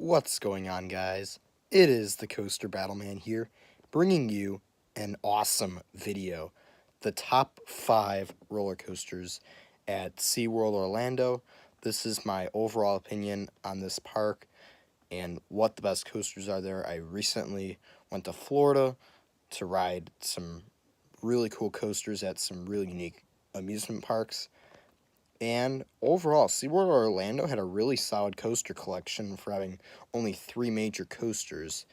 What's going on, guys? It is the Coaster Battleman here, bringing you an awesome video. The top 5 roller coasters at Seaworld Orlando. This is my overall opinion on this park and what the best coasters are there. I recently went to Florida to ride some really cool coasters at some really unique amusement parks. And overall, SeaWorld Orlando had a really solid coaster collection for having only 3 major coasters.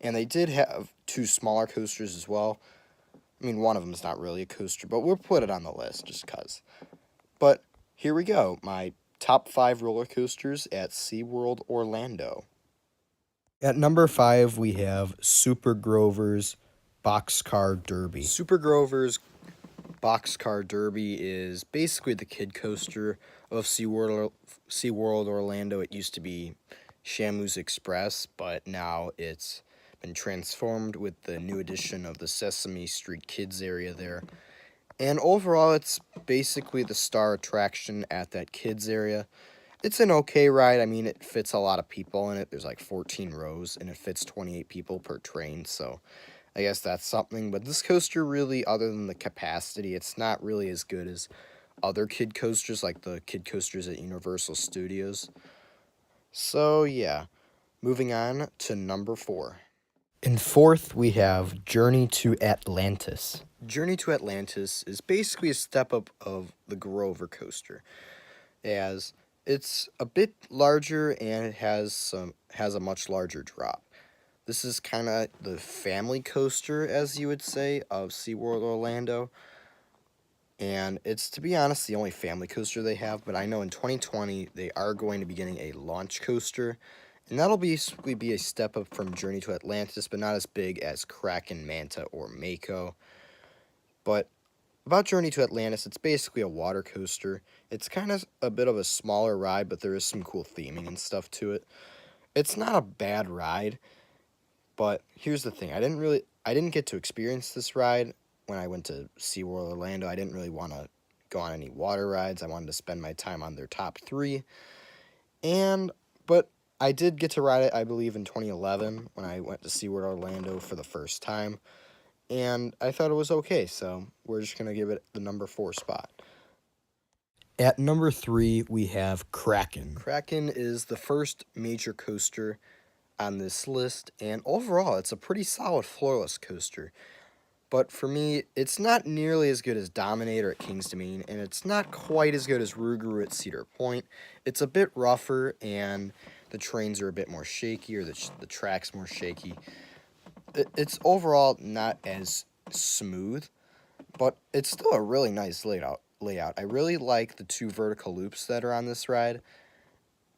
And they did have 2 smaller coasters as well. I mean, one of them is not really a coaster, but we'll put it on the list just because. But here we go, my top 5 roller coasters at SeaWorld Orlando. At number 5, we have Super Grover's Boxcar Derby. Super Grover's Boxcar Derby is basically the kid coaster of SeaWorld Orlando. It used to be Shamu's Express, but now it's been transformed with the new addition of the Sesame Street Kids area there. And overall, it's basically the star attraction at that kids area. It's an okay ride. I mean, it fits a lot of people in it. There's like 14 rows, and it fits 28 people per train, so I guess that's something. But this coaster really, other than the capacity, it's not really as good as other kid coasters, like the kid coasters at Universal Studios. So, yeah. Moving on to number 4. In 4th, we have Journey to Atlantis. Journey to Atlantis is basically a step up of the Grover coaster, as it's a bit larger and it has a much larger drop. This is kind of the family coaster, as you would say, of SeaWorld Orlando. And it's, to be honest, the only family coaster they have. But I know in 2020, they are going to be getting a launch coaster. And that'll basically be a step up from Journey to Atlantis, but not as big as Kraken, Manta, or Mako. But about Journey to Atlantis, it's basically a water coaster. It's kind of a bit of a smaller ride, but there is some cool theming and stuff to it. It's not a bad ride. But here's the thing, I didn't get to experience this ride when I went to SeaWorld Orlando. I didn't really want to go on any water rides. I wanted to spend my time on their top 3. But I did get to ride it, I believe, in 2011 when I went to SeaWorld Orlando for the first time. And I thought it was okay, so we're just going to give it the number 4 spot. At number 3, we have Kraken. Kraken is the first major coaster on this list, and overall it's a pretty solid floorless coaster. But for me, it's not nearly as good as Dominator at King's Dominion, and it's not quite as good as Rougarou at Cedar Point. It's a bit rougher, and the trains are a bit more shaky, or the track's more shaky. It's overall not as smooth, but it's still a really nice layout. I really like the 2 vertical loops that are on this ride.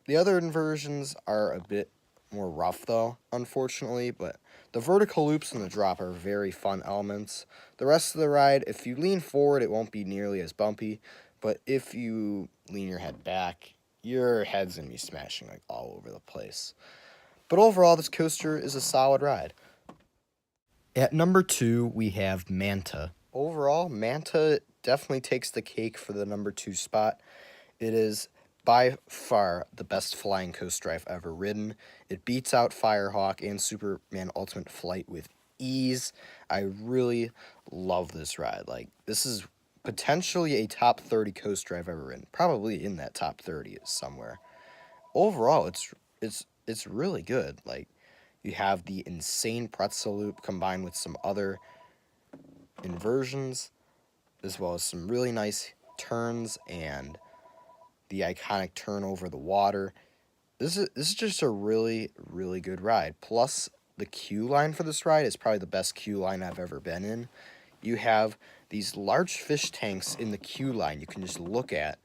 The other inversions are a bit more rough, though, unfortunately, but the vertical loops and the drop are very fun elements. The rest of the ride, if you lean forward, it won't be nearly as bumpy, but if you lean your head back, your head's going to be smashing like all over the place. But overall, this coaster is a solid ride. At number 2, we have Manta. Overall, Manta definitely takes the cake for the number 2 spot. It is by far the best flying coaster I've ever ridden. It beats out Firehawk and Superman Ultimate Flight with ease. I really love this ride. Like, this is potentially a top 30 coaster I've ever ridden. Probably in that top 30 somewhere. Overall, it's really good. Like, you have the insane pretzel loop combined with some other inversions, as well as some really nice turns and the iconic turn over the water. This is just a really, really good ride. Plus, the queue line for this ride is probably the best queue line I've ever been in. You have these large fish tanks in the queue line you can just look at.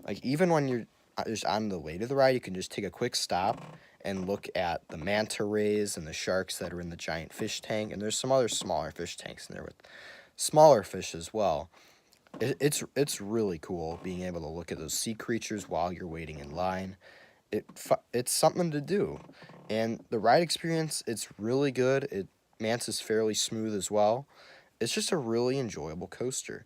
Like, even when you're just on the way to the ride, you can just take a quick stop and look at the manta rays and the sharks that are in the giant fish tank. And there's some other smaller fish tanks in there with smaller fish as well. It's really cool being able to look at those sea creatures while you're waiting in line. It's something to do. And the ride experience, it's really good. Manta's fairly smooth as well. It's just a really enjoyable coaster.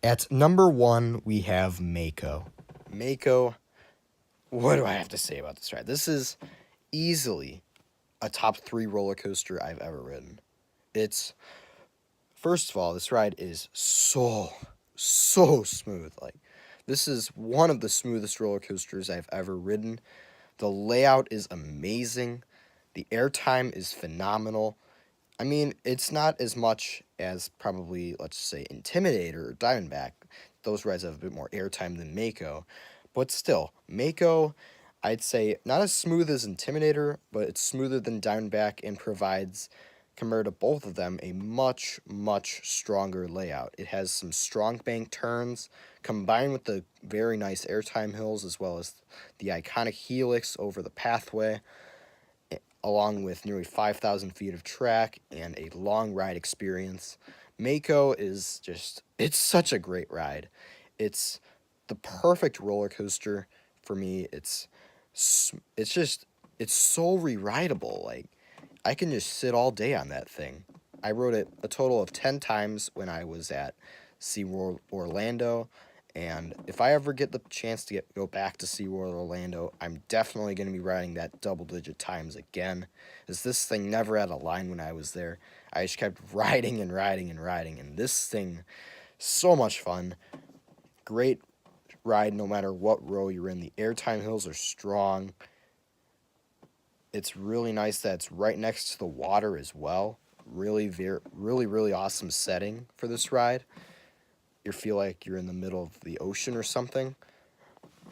At number 1, we have Mako. Mako what do I have to say about this ride? This is easily a top 3 roller coaster I've ever ridden. It's, first of all, this ride is so smooth. Like, this is one of the smoothest roller coasters I've ever ridden. The layout is amazing. The airtime is phenomenal. I mean, it's not as much as probably, let's say, Intimidator or Diamondback. Those rides have a bit more airtime than Mako. But still, Mako, I'd say, not as smooth as Intimidator, but it's smoother than Diamondback and provides, compared to both of them, a much stronger layout. It has some strong bank turns, combined with the very nice airtime hills, as well as the iconic helix over the pathway, along with nearly 5,000 feet of track and a long ride experience. Mako is just, it's such a great ride. It's the perfect roller coaster for me. It's just, it's so re-rideable. Like, I can just sit all day on that thing. I rode it a total of 10 times when I was at SeaWorld Orlando. And if I ever get the chance to go back to SeaWorld Orlando, I'm definitely going to be riding that double-digit times again. As this thing never had a line when I was there. I just kept riding and riding and riding. And this thing, so much fun. Great ride no matter what row you're in. The airtime hills are strong. It's really nice that it's right next to the water as well. Really awesome setting for this ride. You feel like you're in the middle of the ocean or something.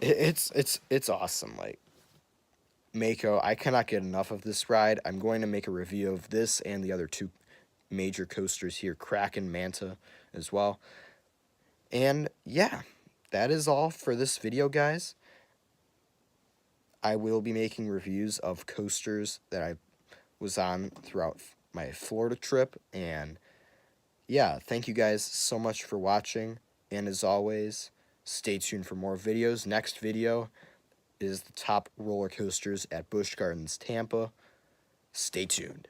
It's awesome. Like, Mako, I cannot get enough of this ride. I'm going to make a review of this and the other 2 major coasters here, Kraken, Manta as well. And yeah, that is all for this video, guys. I will be making reviews of coasters that I was on throughout my Florida trip. And yeah, thank you guys so much for watching. And as always, stay tuned for more videos. Next video is the top roller coasters at Busch Gardens, Tampa. Stay tuned.